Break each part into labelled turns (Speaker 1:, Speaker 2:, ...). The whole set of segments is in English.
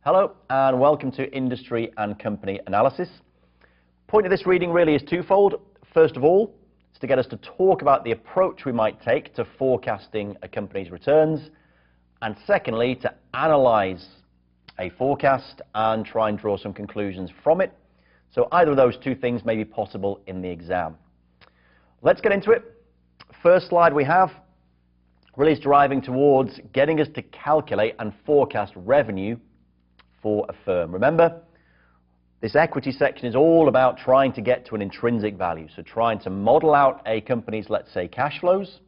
Speaker 1: Hello and welcome to Industry and Company Analysis. Point of this reading really is twofold. First of all, it's to get us to talk about the approach we might take to forecasting a company's returns, and secondly, to analyze a forecast and try and draw some conclusions from it. So either of those two things may be possible in the exam. Let's get into it. First slide we have really is driving towards getting us to calculate and forecast revenue for a firm. Remember, this equity section is all about trying to get to an intrinsic value, so trying to model out a company's, let's say, cash flows,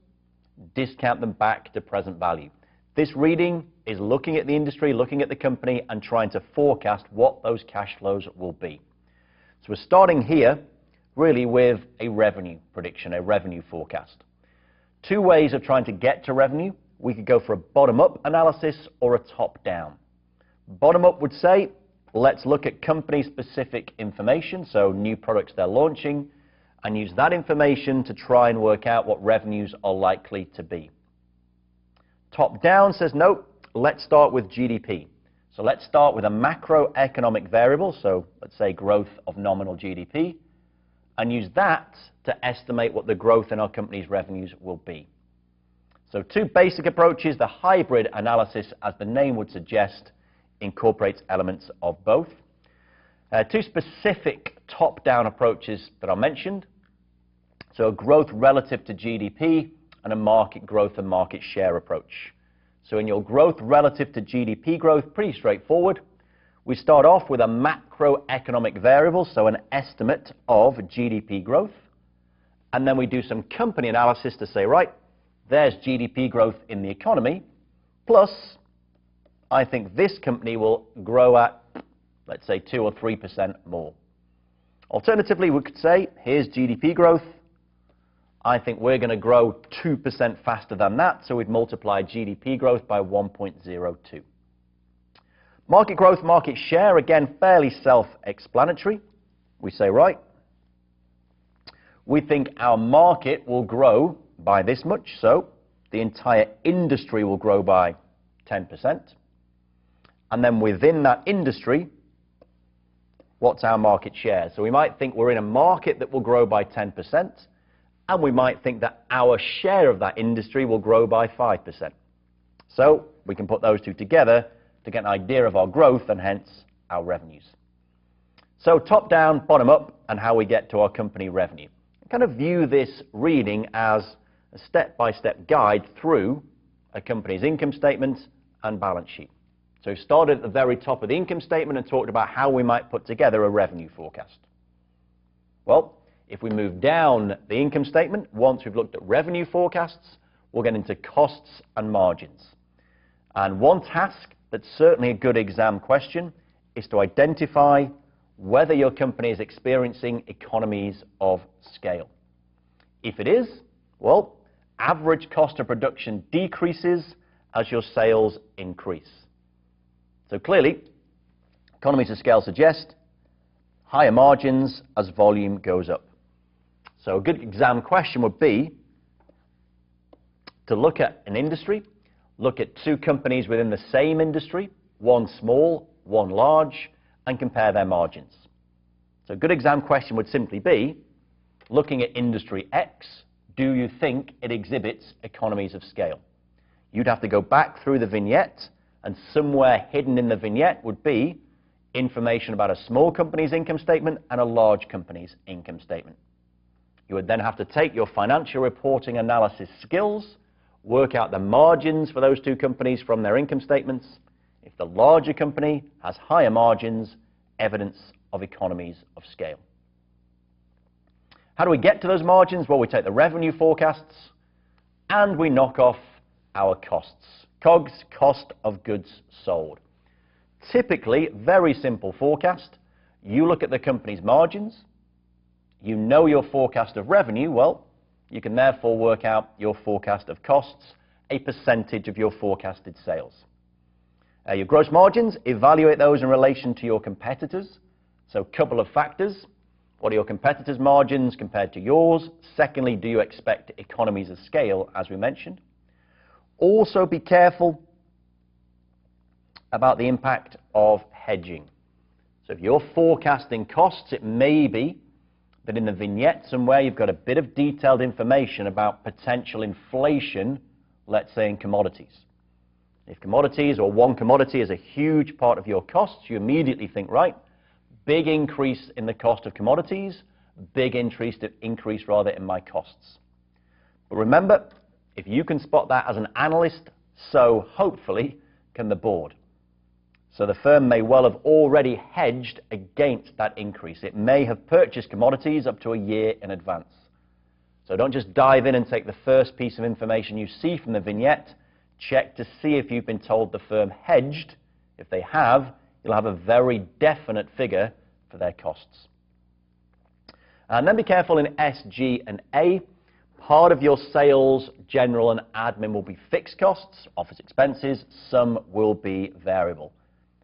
Speaker 1: discount them back to present value. This reading is looking at the industry, looking at the company, and trying to forecast what those cash flows will be. So we're starting here really with a revenue prediction, a revenue forecast. Two ways of trying to get to revenue. We could go for a bottom-up analysis or a top-down. Bottom-up would say, let's look at company-specific information, so new products they're launching, and use that information to try and work out what revenues are likely to be. Top-down says, no, let's start with GDP. So let's start with a macroeconomic variable, so let's say growth of nominal GDP, and use that to estimate what the growth in our company's revenues will be. So two basic approaches. The hybrid analysis, as the name would suggest, incorporates elements of both. Two specific top-down approaches that are mentioned. So a growth relative to GDP and a market growth and market share approach. So in your growth relative to GDP growth, pretty straightforward. We start off with a macroeconomic variable, so an estimate of GDP growth. And then we do some company analysis to say, right, there's GDP growth in the economy, plus I think this company will grow at, let's say, 2 or 3% more. Alternatively, we could say, here's GDP growth. I think we're going to grow 2% faster than that, so we'd multiply GDP growth by 1.02. Market growth, market share, again, fairly self-explanatory. We say, right, we think our market will grow by this much, so the entire industry will grow by 10%. And then within that industry, what's our market share? So we might think we're in a market that will grow by 10%, and we might think that our share of that industry will grow by 5%. So we can put those two together to get an idea of our growth and hence our revenues. So top down, bottom up, and how we get to our company revenue. I kind of view this reading as a step-by-step guide through a company's income statement and balance sheet. So we started at the very top of the income statement and talked about how we might put together a revenue forecast. Well, if we move down the income statement, once we've looked at revenue forecasts, we'll get into costs and margins. And one task that's certainly a good exam question is to identify whether your company is experiencing economies of scale. If it is, well, average cost of production decreases as your sales increase. So clearly, economies of scale suggest higher margins as volume goes up. So a good exam question would be to look at an industry, look at two companies within the same industry, one small, one large, and compare their margins. So a good exam question would simply be, looking at industry X, do you think it exhibits economies of scale? You'd have to go back through the vignette, and somewhere hidden in the vignette would be information about a small company's income statement and a large company's income statement. You would then have to take your financial reporting analysis skills, work out the margins for those two companies from their income statements. If the larger company has higher margins, evidence of economies of scale. How do we get to those margins? Well, we take the revenue forecasts and we knock off our costs. COGS, cost of goods sold. Typically, very simple forecast. You look at the company's margins. You know your forecast of revenue. Well, you can therefore work out your forecast of costs, a percentage of your forecasted sales. Your gross margins, evaluate those in relation to your competitors. So a couple of factors. What are your competitors' margins compared to yours? Secondly, do you expect economies of scale, as we mentioned? Also be careful about the impact of hedging. So if you're forecasting costs, it may be that in the vignette somewhere you've got a bit of detailed information about potential inflation, let's say in commodities. If commodities or one commodity is a huge part of your costs, you immediately think, right, big increase in the cost of commodities, big increase rather in my costs. But remember, if you can spot that as an analyst, so hopefully can the board. So the firm may well have already hedged against that increase. It may have purchased commodities up to a year in advance. So don't just dive in and take the first piece of information you see from the vignette. Check to see if you've been told the firm hedged. If they have, you'll have a very definite figure for their costs. And then be careful in S, G, and A. Part of your sales, general, and admin will be fixed costs, office expenses. Some will be variable.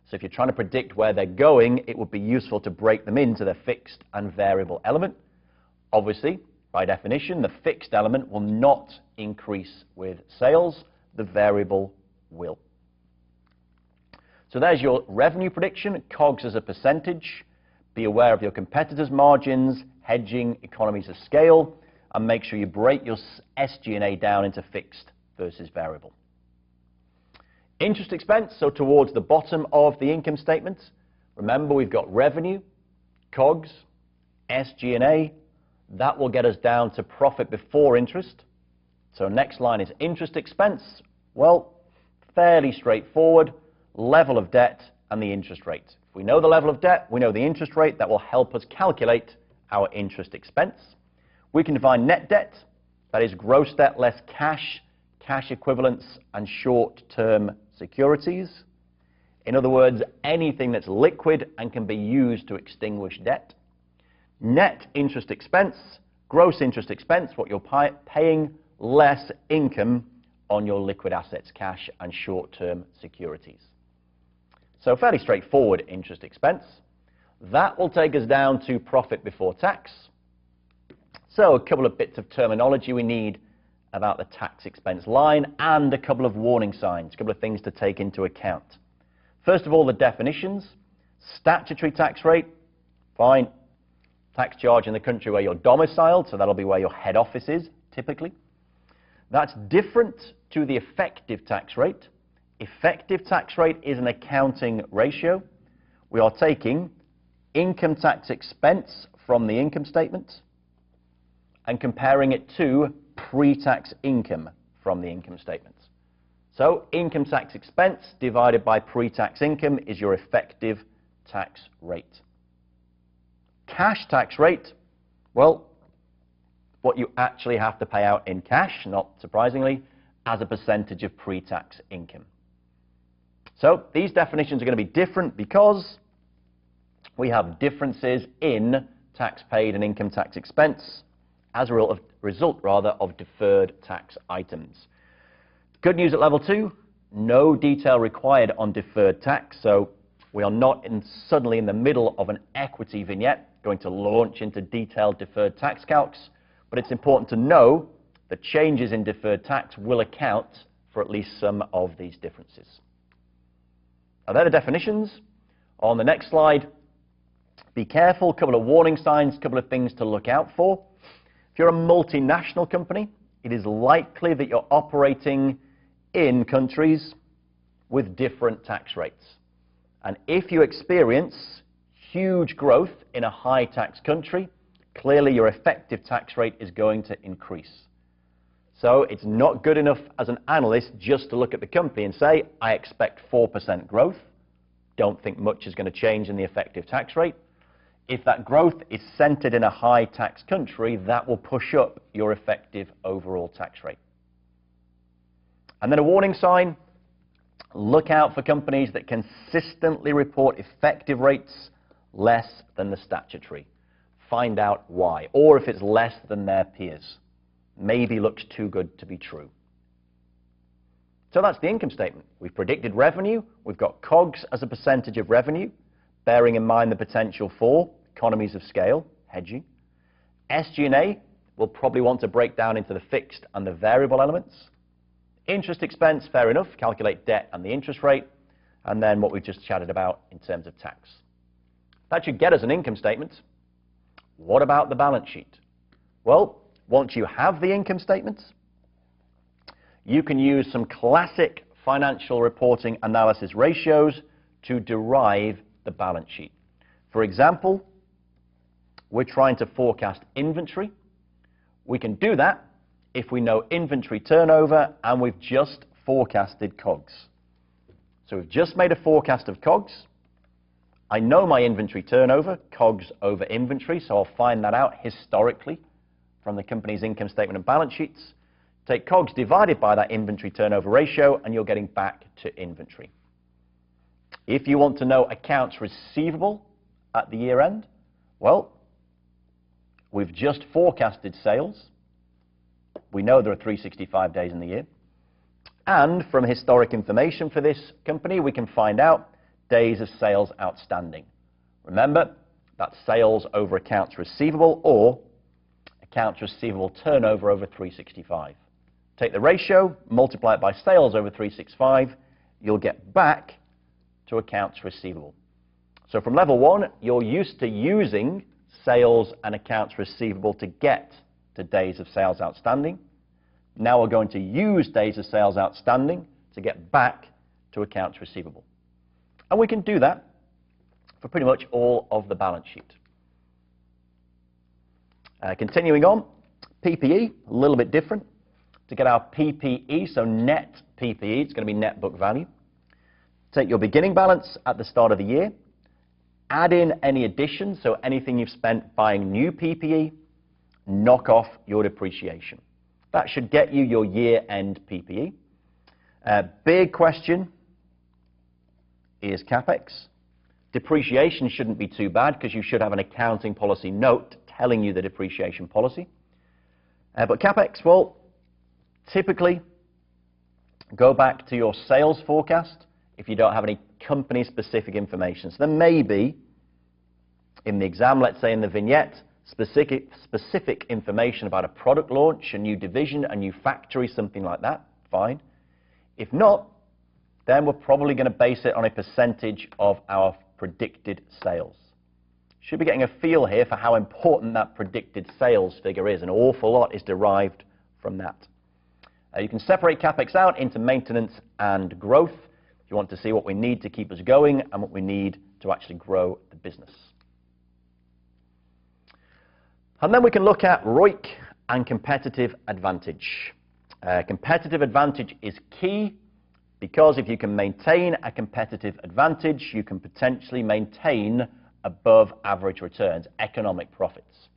Speaker 1: So if you're trying to predict where they're going, it would be useful to break them into their fixed and variable element. Obviously, by definition, the fixed element will not increase with sales. The variable will. So there's your revenue prediction, COGS as a percentage. Be aware of your competitors' margins, hedging, economies of scale, and make sure you break your SG&A down into fixed versus variable. Interest expense, so towards the bottom of the income statement. Remember, we've got revenue, COGS, SG&A. That will get us down to profit before interest. So next line is interest expense. Well, fairly straightforward. Level of debt and the interest rate. If we know the level of debt, we know the interest rate. That will help us calculate our interest expense. We can define net debt. That is gross debt less cash, cash equivalents, and short-term securities. In other words, anything that's liquid and can be used to extinguish debt. Net interest expense, gross interest expense, what you're paying, less income on your liquid assets, cash and short-term securities. So fairly straightforward interest expense. That will take us down to profit before tax. So a couple of bits of terminology we need about the tax expense line and a couple of warning signs, a couple of things to take into account. First of all, the definitions. Statutory tax rate, fine. Tax charge in the country where you're domiciled, so that'll be where your head office is, typically. That's different to the effective tax rate. Effective tax rate is an accounting ratio. We are taking income tax expense from the income statement and comparing it to pre-tax income from the income statement. So income tax expense divided by pre-tax income is your effective tax rate. Cash tax rate, well, what you actually have to pay out in cash, not surprisingly, as a percentage of pre-tax income. So these definitions are going to be different because we have differences in tax paid and income tax expense as a result of deferred tax items. Good news at level 2, no detail required on deferred tax, so we are not suddenly in the middle of an equity vignette going to launch into detailed deferred tax calcs, but it's important to know that changes in deferred tax will account for at least some of these differences. Now, they're the definitions. On the next slide, be careful, a couple of warning signs, a couple of things to look out for. If you're a multinational company, it is likely that you're operating in countries with different tax rates. And if you experience huge growth in a high tax country, clearly your effective tax rate is going to increase. So it's not good enough as an analyst just to look at the company and say, I expect 4% growth. Don't think much is going to change in the effective tax rate. If that growth is centered in a high tax country, that will push up your effective overall tax rate. And then a warning sign, look out for companies that consistently report effective rates less than the statutory. Find out why, or if it's less than their peers. Maybe looks too good to be true. So that's the income statement. We've predicted revenue. We've got COGS as a percentage of revenue, bearing in mind the potential for economies of scale, hedging. SG&A, we'll probably want to break down into the fixed and the variable elements. Interest expense, fair enough, calculate debt and the interest rate. and then what we've just chatted about in terms of tax. That should get us an income statement. What about the balance sheet? Well, once you have the income statement, you can use some classic financial reporting analysis ratios to derive the balance sheet. For example, we're trying to forecast inventory. We can do that if we know inventory turnover and we've just forecasted COGS. So we've just made a forecast of COGS. I know my inventory turnover, COGS over inventory, so I'll find that out historically from the company's income statement and balance sheets. Take COGS divided by that inventory turnover ratio, and you're getting back to inventory. If you want to know accounts receivable at the year end, well, we've just forecasted sales. We know there are 365 days in the year. And from historic information for this company, we can find out days of sales outstanding. Remember, that's sales over accounts receivable or accounts receivable turnover over 365. Take the ratio, multiply it by sales over 365, you'll get back to accounts receivable. So from level 1, you're used to using sales and accounts receivable to get to days of sales outstanding. Now we're going to use days of sales outstanding to get back to accounts receivable. And we can do that for pretty much all of the balance sheet. Continuing on, PPE, a little bit different. To get our PPE, so net PPE, it's going to be net book value. Take your beginning balance at the start of the year, add in any additions, so anything you've spent buying new PPE, knock off your depreciation. That should get you your year-end PPE. Big question is CapEx. Depreciation shouldn't be too bad because you should have an accounting policy note telling you the depreciation policy. But CapEx, well, typically go back to your sales forecast if you don't have any company-specific information. So there may be, in the exam, let's say in the vignette, specific information about a product launch, a new division, a new factory, something like that, fine. If not, then we're probably going to base it on a percentage of our predicted sales. Should be getting a feel here for how important that predicted sales figure is. An awful lot is derived from that. You can separate CapEx out into maintenance and growth if you want to see what we need to keep us going and what we need to actually grow the business. And then we can look at ROIC and competitive advantage. Competitive advantage is key because if you can maintain a competitive advantage, you can potentially maintain above average returns, economic profits.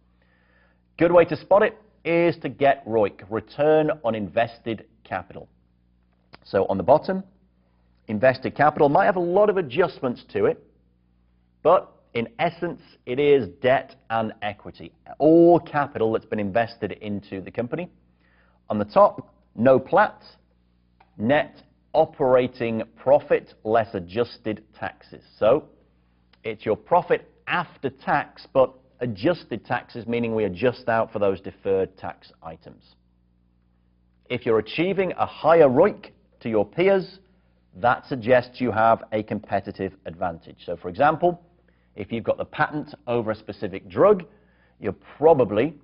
Speaker 1: Good way to spot it is to get ROIC, return on invested capital. So on the bottom, invested capital might have a lot of adjustments to it, but in essence, it is debt and equity, all capital that's been invested into the company. On the top, no plat, net operating profit less adjusted taxes. So it's your profit after tax, but adjusted taxes, meaning we adjust out for those deferred tax items. If you're achieving a higher ROIC to your peers, that suggests you have a competitive advantage. So for example, if you've got the patent over a specific drug, you're probably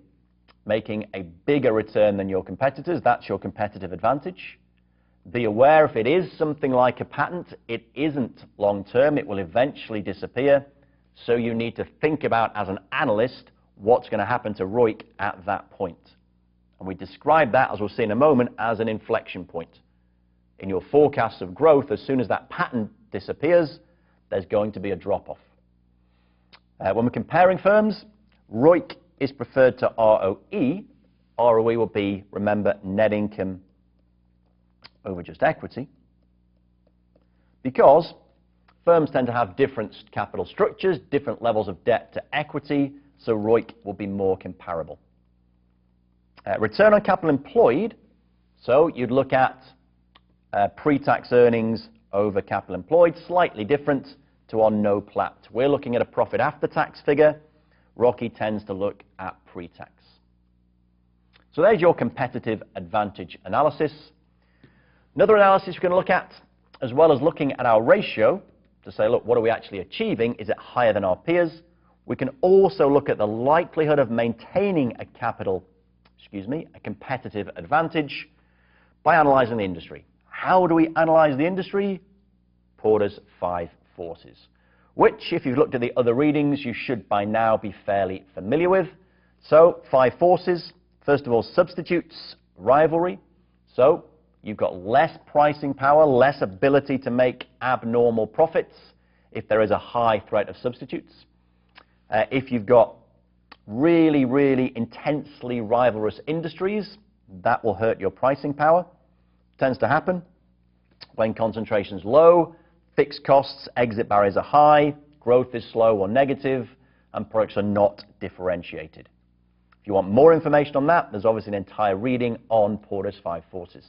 Speaker 1: making a bigger return than your competitors. That's your competitive advantage. Be aware if it is something like a patent, it isn't long-term. It will eventually disappear. So you need to think about, as an analyst, what's going to happen to ROIC at that point. And we describe that, as we'll see in a moment, as an inflection point. In your forecasts of growth, as soon as that patent disappears, there's going to be a drop-off. When we're comparing firms, ROIC is preferred to ROE. ROE will be, remember, net income over just equity, because firms tend to have different capital structures, different levels of debt to equity, so ROIC will be more comparable. Return on capital employed, so you'd look at pre-tax earnings over capital employed, slightly different to our no plat. We're looking at a profit after tax figure. ROCE tends to look at pre-tax. So there's your competitive advantage analysis. Another analysis we're going to look at, as well as looking at our ratio to say, look, what are we actually achieving? Is it higher than our peers? We can also look at the likelihood of maintaining a competitive advantage by analyzing the industry. How do we analyze the industry? Porter's 5 forces, which, if you've looked at the other readings, you should by now be fairly familiar with. So, 5 forces. First of all, substitutes, rivalry. So, you've got less pricing power, less ability to make abnormal profits if there is a high threat of substitutes. If you've got really, really intensely rivalrous industries, that will hurt your pricing power. Tends to happen when concentration is low, fixed costs, exit barriers are high, growth is slow or negative, and products are not differentiated. If you want more information on that, there's obviously an entire reading on Porter's 5 forces.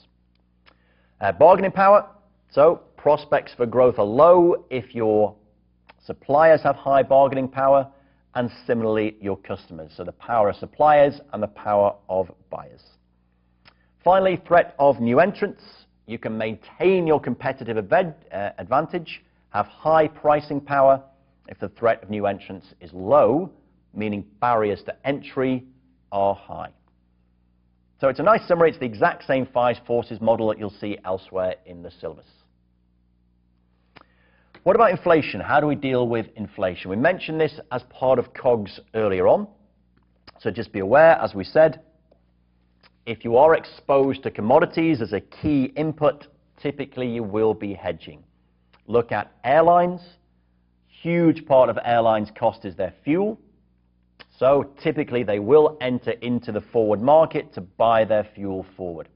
Speaker 1: Bargaining power. So prospects for growth are low if your suppliers have high bargaining power, and similarly your customers. So the power of suppliers and the power of buyers. Finally, threat of new entrants. You can maintain your competitive advantage, have high pricing power if the threat of new entrants is low, meaning barriers to entry are high. So it's a nice summary. It's the exact same 5 forces model that you'll see elsewhere in the syllabus. What about inflation? How do we deal with inflation? We mentioned this as part of COGS earlier on. So just be aware, as we said, if you are exposed to commodities as a key input, typically you will be hedging. Look at airlines. Huge part of airlines' cost is their fuel. So typically they will enter into the forward market to buy their fuel forward.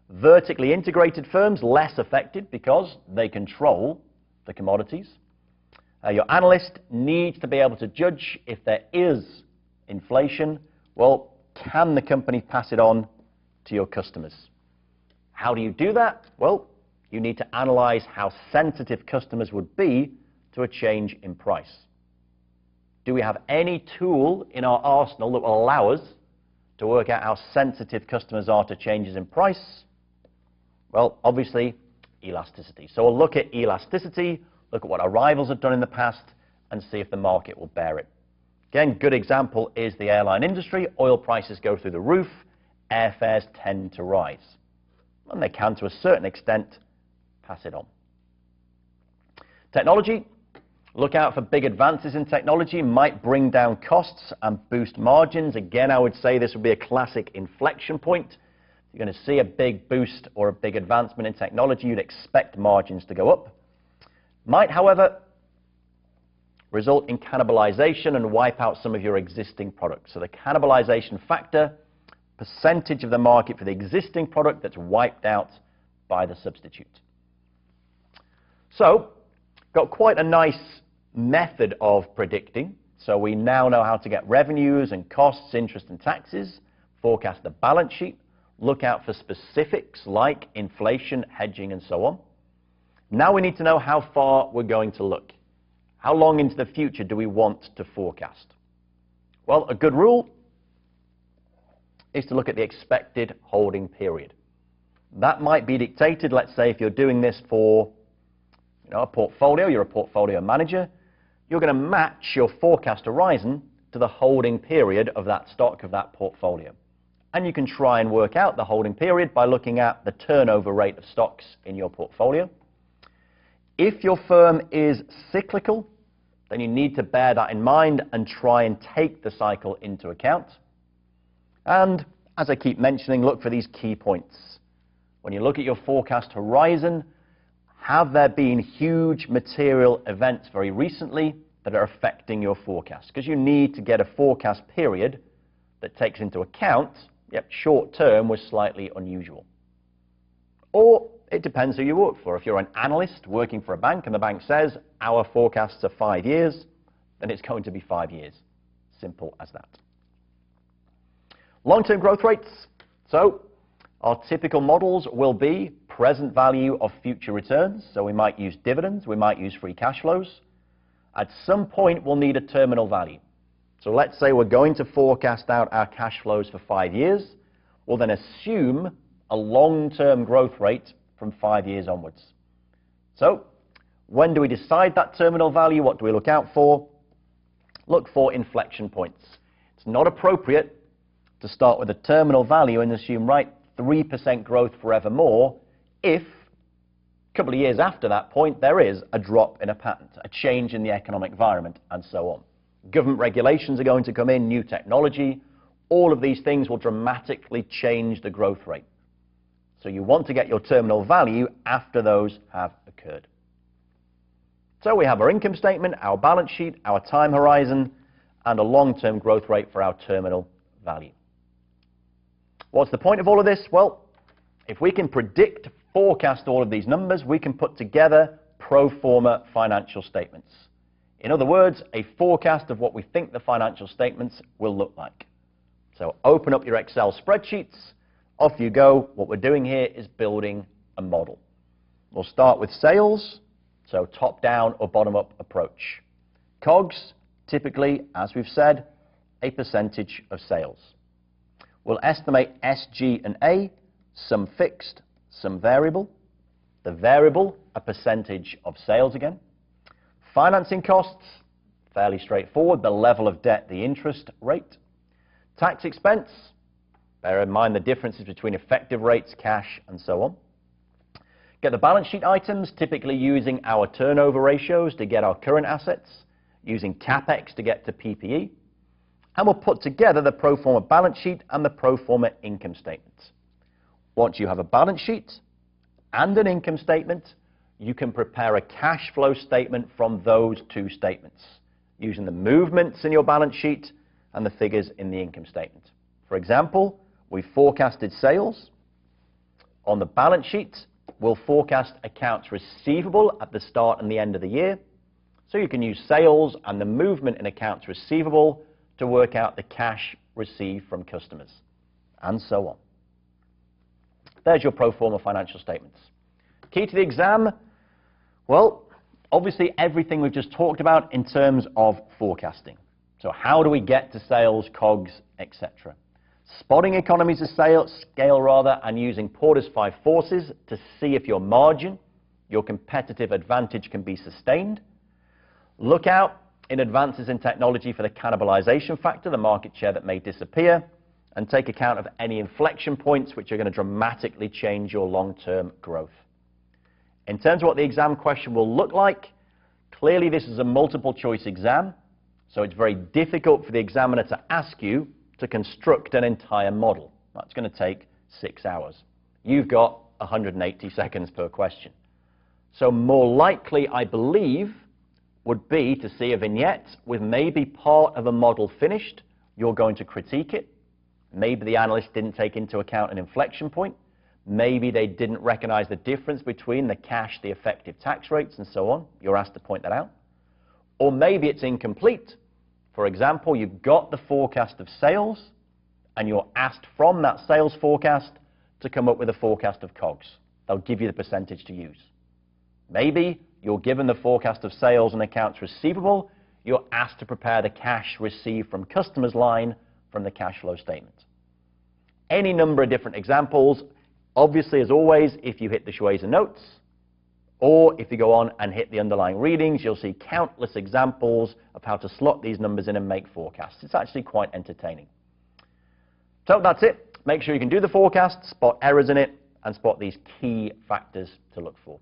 Speaker 1: Vertically integrated firms, less affected because they control the commodities. Your analyst needs to be able to judge if there is inflation. Well, can the company pass it on to your customers? How do you do that? Well, you need to analyze how sensitive customers would be to a change in price. Do we have any tool in our arsenal that will allow us to work out how sensitive customers are to changes in price? Well, obviously, elasticity. So we'll look at elasticity, look at what our rivals have done in the past, and see if the market will bear it. Again, good example is the airline industry. Oil prices go through the roof, airfares tend to rise. And they can, to a certain extent, pass it on. Technology. Look out for big advances in technology, might bring down costs and boost margins. Again, I would say this would be a classic inflection point. If you're going to see a big boost or a big advancement in technology, you'd expect margins to go up. Might, however, result in cannibalization and wipe out some of your existing products. So the cannibalization factor, percentage of the market for the existing product that's wiped out by the substitute. So, got quite a nice method of predicting. So we now know how to get revenues and costs, interest and taxes, forecast the balance sheet, look out for specifics like inflation, hedging, and so on. Now we need to know how far we're going to look. How long into the future do we want to forecast? Well, a good rule is to look at the expected holding period. That might be dictated, let's say, if you're doing this for a portfolio, you're a portfolio manager, you're going to match your forecast horizon to the holding period of that stock, of that portfolio. And you can try and work out the holding period by looking at the turnover rate of stocks in your portfolio. If your firm is cyclical, then you need to bear that in mind and try and take the cycle into account. And as I keep mentioning, look for these key points. When you look at your forecast horizon, have there been huge material events very recently that are affecting your forecast? Because you need to get a forecast period that takes into account, yep, short term was slightly unusual. Or it depends who you work for. If you're an analyst working for a bank and the bank says our forecasts are 5 years, then it's going to be 5 years. Simple as that. Long-term growth rates. So our typical models will be present value of future returns. So we might use dividends, we might use free cash flows. At some point, we'll need a terminal value. So let's say we're going to forecast out our cash flows for 5 years. We'll then assume a long-term growth rate from 5 years onwards. So, when do we decide that terminal value? What do we look out for? Look for inflection points. It's not appropriate to start with a terminal value and assume, right, 3% growth forevermore if a couple of years after that point there is a drop in a pattern, a change in the economic environment, and so on. Government regulations are going to come in, new technology. All of these things will dramatically change the growth rate. So you want to get your terminal value after those have occurred. So we have our income statement, our balance sheet, our time horizon, and a long-term growth rate for our terminal value. What's the point of all of this? Well, if we can predict, forecast all of these numbers, we can put together pro forma financial statements. In other words, a forecast of what we think the financial statements will look like. So open up your Excel spreadsheets, off you go. What we're doing here is building a model. We'll start with sales, so top-down or bottom-up approach. COGS, typically, as we've said, a percentage of sales. We'll estimate SG&A, some fixed, some variable. The variable, a percentage of sales again. Financing costs, fairly straightforward, the level of debt, the interest rate. Tax expense, bear in mind the differences between effective rates, cash, and so on. Get the balance sheet items, typically using our turnover ratios to get our current assets, using CapEx to get to PPE, and we'll put together the pro forma balance sheet and the pro forma income statement. Once you have a balance sheet and an income statement, you can prepare a cash flow statement from those two statements, using the movements in your balance sheet and the figures in the income statement. For example, we forecasted sales. On the balance sheet, we'll forecast accounts receivable at the start and the end of the year. So you can use sales and the movement in accounts receivable to work out the cash received from customers, and so on. There's your pro forma financial statements. Key to the exam, well, obviously everything we've just talked about in terms of forecasting. So how do we get to sales, COGS, etc.? Spotting economies of scale, and using Porter's 5 forces to see if your margin, your competitive advantage can be sustained. Look out in advances in technology for the cannibalization factor, the market share that may disappear, and take account of any inflection points which are going to dramatically change your long-term growth. In terms of what the exam question will look like, clearly this is a multiple choice exam, so it's very difficult for the examiner to ask you to construct an entire model. That's going to take 6 hours. You've got 180 seconds per question. So more likely, I believe, would be to see a vignette with maybe part of a model finished. You're going to critique it. Maybe the analyst didn't take into account an inflection point. Maybe they didn't recognize the difference between the cash, the effective tax rates, and so on. You're asked to point that out. Or maybe it's incomplete. For example, you've got the forecast of sales, and you're asked from that sales forecast to come up with a forecast of COGS. They'll give you the percentage to use. Maybe you're given the forecast of sales and accounts receivable. You're asked to prepare the cash received from customers line from the cash flow statement. Any number of different examples. Obviously, as always, if you hit the Schweizer notes, or if you go on and hit the underlying readings, you'll see countless examples of how to slot these numbers in and make forecasts. It's actually quite entertaining. So that's it. Make sure you can do the forecast, spot errors in it, and spot these key factors to look for.